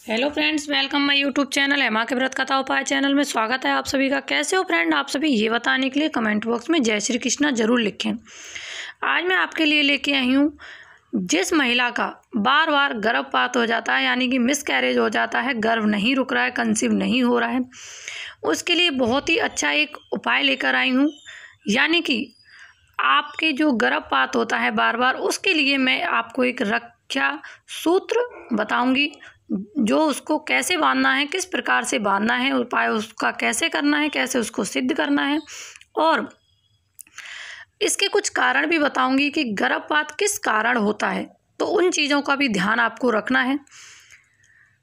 Hello friends, welcome my YouTube channel Hema के व्रत कथा उपाय चैनल में स्वागत है आप सभी का। कैसे हो फ्रेंड आप सभी, ये बताने के लिए कमेंट बॉक्स में जय श्री कृष्णा जरूर लिखें। आज मैं आपके लिए लेके आई हूँ, जिस महिला का बार बार गर्भपात हो जाता है यानी कि मिसकैरेज हो जाता है, गर्भ नहीं रुक रहा है, कंसीव नहीं हो रहा है, उसके लिए बहुत ही अच्छा एक उपाय लेकर आई हूँ। यानी कि आपके जो गर्भपात होता है बार बार, उसके लिए मैं आपको एक रक्षा सूत्र बताऊंगी, जो उसको कैसे बांधना है, किस प्रकार से बांधना है, उपाय उसका कैसे करना है, कैसे उसको सिद्ध करना है, और इसके कुछ कारण भी बताऊंगी कि गर्भपात किस कारण होता है। तो उन चीज़ों का भी ध्यान आपको रखना है।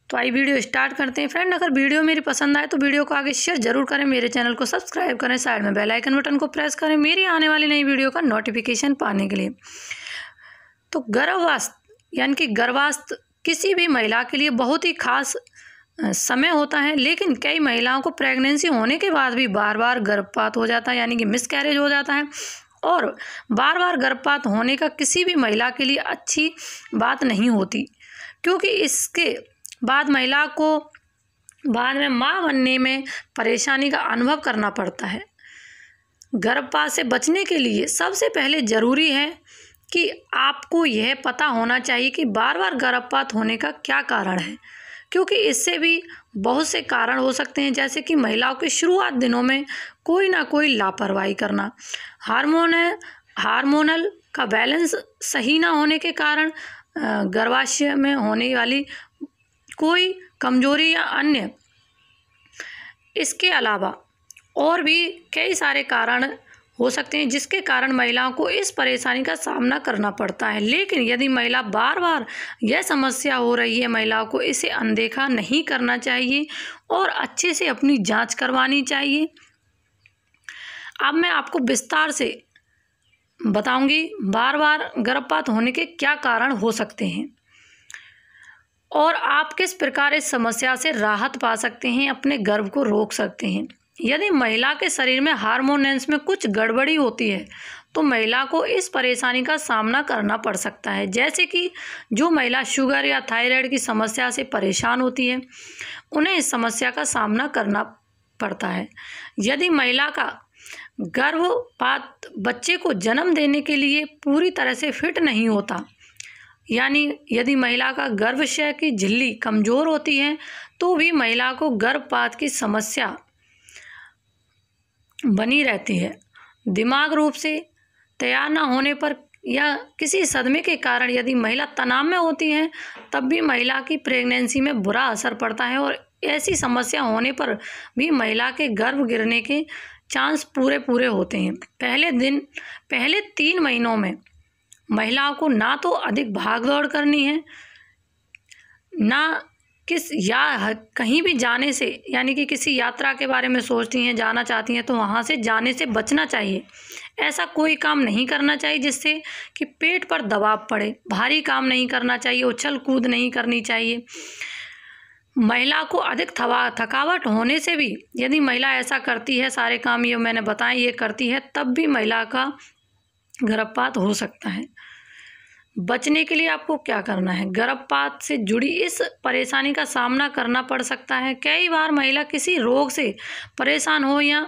तो आइए वीडियो स्टार्ट करते हैं। फ्रेंड, अगर वीडियो मेरी पसंद आए तो वीडियो को आगे शेयर जरूर करें, मेरे चैनल को सब्सक्राइब करें, साइड में बेल आइकन बटन को प्रेस करें मेरी आने वाली नई वीडियो का नोटिफिकेशन पाने के लिए। तो गर्भावस्था यानी कि गर्भावस्था किसी भी महिला के लिए बहुत ही खास समय होता है, लेकिन कई महिलाओं को प्रेगनेंसी होने के बाद भी बार बार गर्भपात हो जाता है यानी कि मिसकैरेज हो जाता है। और बार बार गर्भपात होने का किसी भी महिला के लिए अच्छी बात नहीं होती, क्योंकि इसके बाद महिला को बाद में माँ बनने में परेशानी का अनुभव करना पड़ता है। गर्भपात से बचने के लिए सबसे पहले ज़रूरी है कि आपको यह पता होना चाहिए कि बार बार गर्भपात होने का क्या कारण है, क्योंकि इससे भी बहुत से कारण हो सकते हैं, जैसे कि महिलाओं के शुरुआत दिनों में कोई ना कोई लापरवाही करना, हार्मोनल का बैलेंस सही ना होने के कारण, गर्भाशय में होने वाली कोई कमजोरी या अन्य। इसके अलावा और भी कई सारे कारण हो सकते हैं जिसके कारण महिलाओं को इस परेशानी का सामना करना पड़ता है। लेकिन यदि महिला बार बार यह समस्या हो रही है, महिलाओं को इसे अनदेखा नहीं करना चाहिए और अच्छे से अपनी जांच करवानी चाहिए। अब मैं आपको विस्तार से बताऊंगी बार बार गर्भपात होने के क्या कारण हो सकते हैं और आप किस प्रकार इस समस्या से राहत पा सकते हैं, अपने गर्भ को रोक सकते हैं। यदि महिला के शरीर में हार्मोन्स में कुछ गड़बड़ी होती है तो महिला को इस परेशानी का सामना करना पड़ सकता है। जैसे कि जो महिला शुगर या थायराइड की समस्या से परेशान होती है, उन्हें इस समस्या का सामना करना पड़ता है। यदि महिला का गर्भपात बच्चे को जन्म देने के लिए पूरी तरह से फिट नहीं होता, यानी यदि महिला का गर्भाशय की झिल्ली कमज़ोर होती है, तो भी महिला को गर्भपात की समस्या बनी रहती है। दिमाग रूप से तैयार न होने पर या किसी सदमे के कारण यदि महिला तनाव में होती है, तब भी महिला की प्रेगनेंसी में बुरा असर पड़ता है और ऐसी समस्या होने पर भी महिला के गर्भ गिरने के चांस पूरे होते हैं। पहले 3 महीनों में महिलाओं को ना तो अधिक भाग दौड़ करनी है, ना कहीं भी जाने से, यानी कि किसी यात्रा के बारे में सोचती हैं, जाना चाहती हैं, तो वहाँ से जाने से बचना चाहिए। ऐसा कोई काम नहीं करना चाहिए जिससे कि पेट पर दबाव पड़े, भारी काम नहीं करना चाहिए, उछल कूद नहीं करनी चाहिए। महिला को अधिक थकावट होने से भी यदि महिला ऐसा करती है, सारे काम ये मैंने बताए ये करती है, तब भी महिला का गर्भपात हो सकता है। बचने के लिए आपको क्या करना है, गर्भपात से जुड़ी इस परेशानी का सामना करना पड़ सकता है। कई बार महिला किसी रोग से परेशान हो या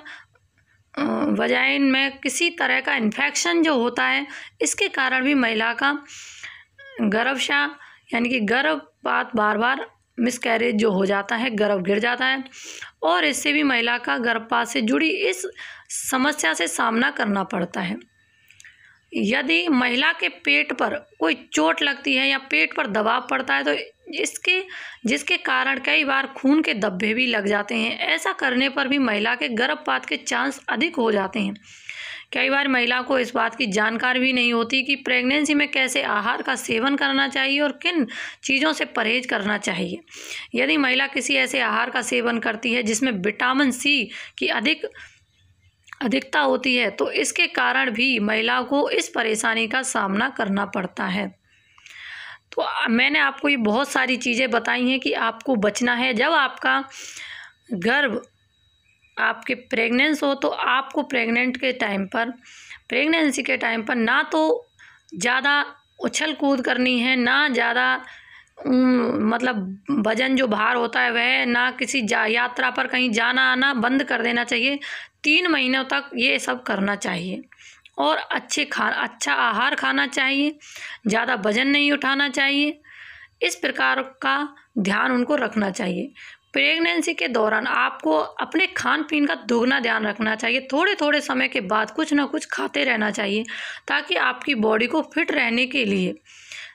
वजाइन में किसी तरह का इन्फेक्शन जो होता है, इसके कारण भी महिला का गर्भाशय यानी कि गर्भपात बार बार मिसकैरेज जो हो जाता है, गर्भ गिर जाता है, और इससे भी महिला का गर्भपात से जुड़ी इस समस्या से सामना करना पड़ता है। यदि महिला के पेट पर कोई चोट लगती है या पेट पर दबाव पड़ता है, तो जिसके कारण कई बार खून के धब्बे भी लग जाते हैं। ऐसा करने पर भी महिला के गर्भपात के चांस अधिक हो जाते हैं। कई बार महिला को इस बात की जानकारी भी नहीं होती कि प्रेगनेंसी में कैसे आहार का सेवन करना चाहिए और किन चीज़ों से परहेज करना चाहिए। यदि महिला किसी ऐसे आहार का सेवन करती है जिसमें विटामिन सी की अधिकता होती है, तो इसके कारण भी महिला को इस परेशानी का सामना करना पड़ता है। तो मैंने आपको ये बहुत सारी चीज़ें बताई हैं कि आपको बचना है। जब आपका गर्भ आपके प्रेग्नेंस हो, तो आपको प्रेगनेंसी के टाइम पर ना तो ज़्यादा उछल कूद करनी है, ना ज़्यादा मतलब वजन जो भार होता है वह ना किसी यात्रा पर कहीं जाना आना बंद कर देना चाहिए। 3 महीनों तक ये सब करना चाहिए और अच्छा आहार खाना चाहिए, ज़्यादा वजन नहीं उठाना चाहिए। इस प्रकार का ध्यान उनको रखना चाहिए। प्रेगनेंसी के दौरान आपको अपने खान पीन का दोगुना ध्यान रखना चाहिए। थोड़े थोड़े समय के बाद कुछ ना कुछ खाते रहना चाहिए ताकि आपकी बॉडी को फिट रहने के लिए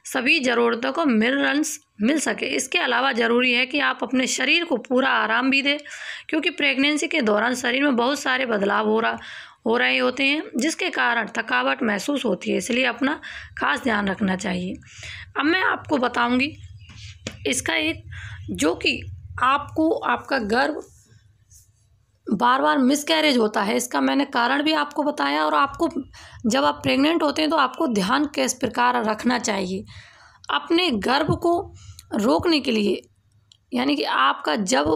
सभी ज़रूरतों को मिनरल्स मिल सके। इसके अलावा ज़रूरी है कि आप अपने शरीर को पूरा आराम भी दें, क्योंकि प्रेगनेंसी के दौरान शरीर में बहुत सारे बदलाव हो रहे होते हैं, जिसके कारण थकावट महसूस होती है। इसलिए अपना खास ध्यान रखना चाहिए। अब मैं आपको बताऊंगी इसका एक, जो कि आपको आपका गर्भ बार बार मिसकैरेज होता है, इसका मैंने कारण भी आपको बताया। और आपको जब आप प्रेग्नेंट होते हैं तो आपको ध्यान किस प्रकार रखना चाहिए अपने गर्भ को रोकने के लिए, यानी कि आपका जब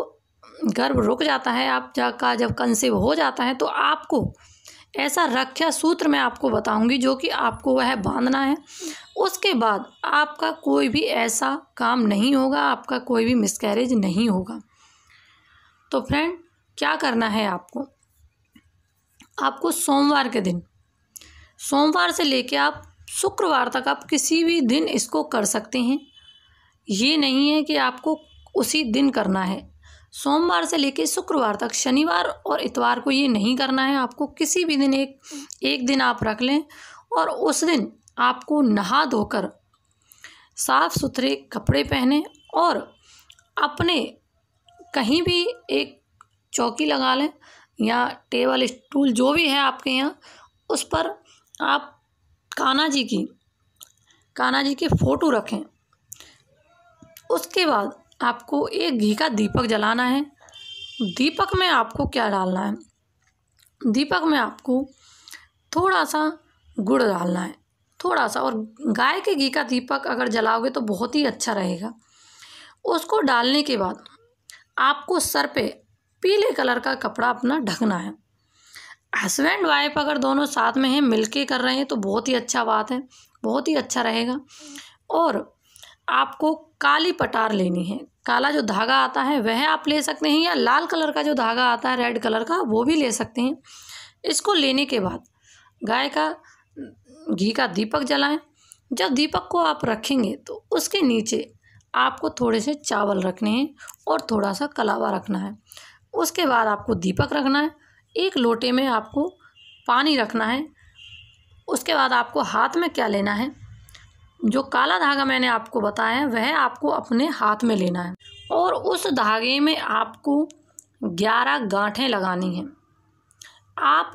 गर्भ रुक जाता है, आप जब कंसीव हो जाता है, तो आपको ऐसा रक्षा सूत्र मैं आपको बताऊंगी जो कि आपको वह बांधना है। उसके बाद आपका कोई भी ऐसा काम नहीं होगा, आपका कोई भी मिसकैरेज नहीं होगा। तो फ्रेंड, क्या करना है आपको सोमवार के दिन, सोमवार से लेके आप शुक्रवार तक आप किसी भी दिन इसको कर सकते हैं। ये नहीं है कि आपको उसी दिन करना है। सोमवार से लेके शुक्रवार तक, शनिवार और इतवार को ये नहीं करना है। आपको किसी भी दिन एक दिन आप रख लें और उस दिन आपको नहा धोकर साफ सुथरे कपड़े पहने और अपने कहीं भी एक चौकी लगा लें या टेबल स्टूल जो भी है आपके यहाँ, उस पर आप कान्हा जी की फ़ोटो रखें। उसके बाद आपको एक घी का दीपक जलाना है। दीपक में आपको क्या डालना है? दीपक में आपको थोड़ा सा गुड़ डालना है, थोड़ा सा, और गाय के घी का दीपक अगर जलाओगे तो बहुत ही अच्छा रहेगा। उसको डालने के बाद आपको सर पे पीले कलर का कपड़ा अपना ढकना है। हस्बैंड वाइफ अगर दोनों साथ में हैं, मिलके कर रहे हैं, तो बहुत ही अच्छा बात है, बहुत ही अच्छा रहेगा। और आपको काली पटार लेनी है। काला जो धागा आता है वह आप ले सकते हैं, या लाल कलर का जो धागा आता है रेड कलर का, वो भी ले सकते हैं। इसको लेने के बाद गाय का घी का दीपक जलाएं। जब दीपक को आप रखेंगे तो उसके नीचे आपको थोड़े से चावल रखने हैं और थोड़ा सा कलावा रखना है। उसके बाद आपको दीपक रखना है, एक लोटे में आपको पानी रखना है। उसके बाद आपको हाथ में क्या लेना है? जो काला धागा मैंने आपको बताया है वह आपको अपने हाथ में लेना है और उस धागे में आपको 11 गांठें लगानी हैं। आप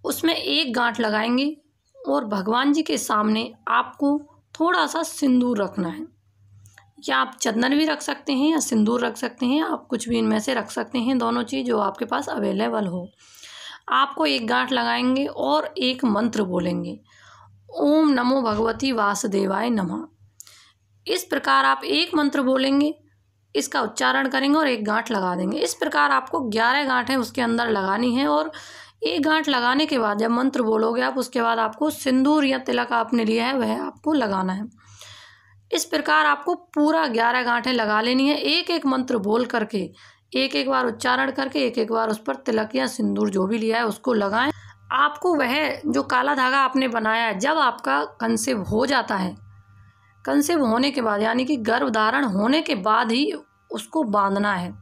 उसमें एक गांठ लगाएंगे और भगवान जी के सामने आपको थोड़ा सा सिंदूर रखना है, या आप चंदन भी रख सकते हैं या सिंदूर रख सकते हैं, आप कुछ भी इनमें से रख सकते हैं, दोनों चीज़ जो आपके पास अवेलेबल हो। आपको एक गांठ लगाएंगे और एक मंत्र बोलेंगे, ओम नमो भगवती वासुदेवाय नमः। इस प्रकार आप एक मंत्र बोलेंगे, इसका उच्चारण करेंगे और एक गांठ लगा देंगे। इस प्रकार आपको 11 गांठें उसके अंदर लगानी है और एक गांठ लगाने के बाद जब मंत्र बोलोगे आप, उसके बाद आपको सिंदूर या तिलक आपने लिया है वह आपको लगाना है। इस प्रकार आपको पूरा 11 गांठें लगा लेनी है। एक एक मंत्र बोल करके, एक एक बार उच्चारण करके, एक एक बार उस पर तिलक या सिंदूर जो भी लिया है उसको लगाएं। आपको वह जो काला धागा आपने बनाया है, जब आपका कंसीव हो जाता है, कंसीव होने के बाद यानी कि गर्भधारण होने के बाद ही उसको बांधना है।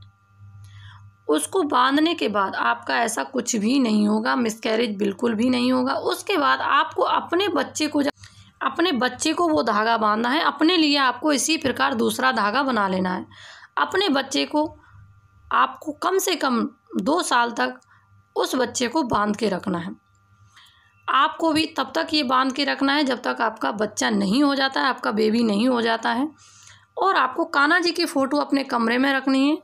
उसको बांधने के बाद आपका ऐसा कुछ भी नहीं होगा, मिसकैरेज बिल्कुल भी नहीं होगा। उसके बाद आपको अपने बच्चे को वो धागा बांधना है। अपने लिए आपको इसी प्रकार दूसरा धागा बना लेना है। अपने बच्चे को आपको कम से कम 2 साल तक उस बच्चे को बांध के रखना है। आपको भी तब तक ये बांध के रखना है जब तक आपका बच्चा नहीं हो जाता है, आपका बेबी नहीं हो जाता है। और आपको कान्हा जी की फ़ोटो अपने कमरे में रखनी है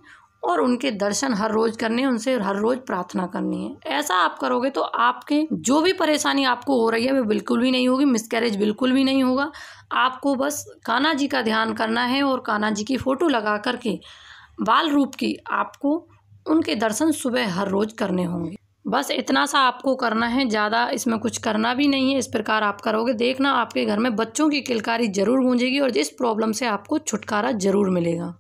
और उनके दर्शन हर रोज़ करने हैं, उनसे हर रोज़ प्रार्थना करनी है। ऐसा आप करोगे तो आपके जो भी परेशानी आपको हो रही है वो बिल्कुल भी नहीं होगी, मिसकैरेज बिल्कुल भी नहीं होगा। आपको बस कान्हा जी का ध्यान करना है और कान्हा जी की फ़ोटो लगा करके बाल रूप की आपको उनके दर्शन सुबह हर रोज़ करने होंगे। बस इतना सा आपको करना है, ज़्यादा इसमें कुछ करना भी नहीं है। इस प्रकार आप करोगे, देखना आपके घर में बच्चों की किलकारी ज़रूर गूंजेगी और इस प्रॉब्लम से आपको छुटकारा ज़रूर मिलेगा।